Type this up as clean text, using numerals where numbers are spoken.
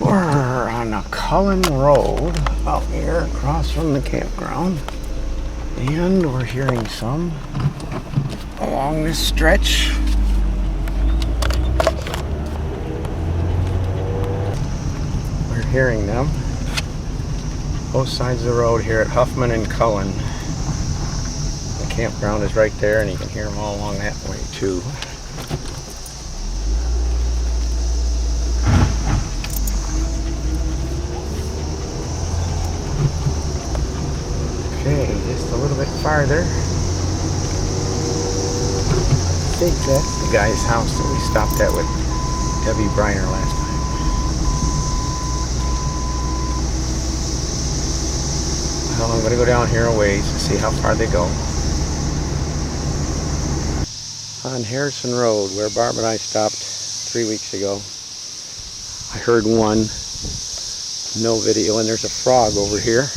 We're on a Cullen Road out here across from the campground, and we're hearing some along this stretch. We're hearing them both sides of the road here at Huffman and Cullen. The campground is right there, and you can hear them all along that way too. Okay, just a little bit farther. I think that's the guy's house that we stopped at with Debbie Briner last time. Well, I'm going to go down here a ways and see how far they go. On Harrison Road, where Barb and I stopped 3 weeks ago, I heard one, no video, and there's a frog over here.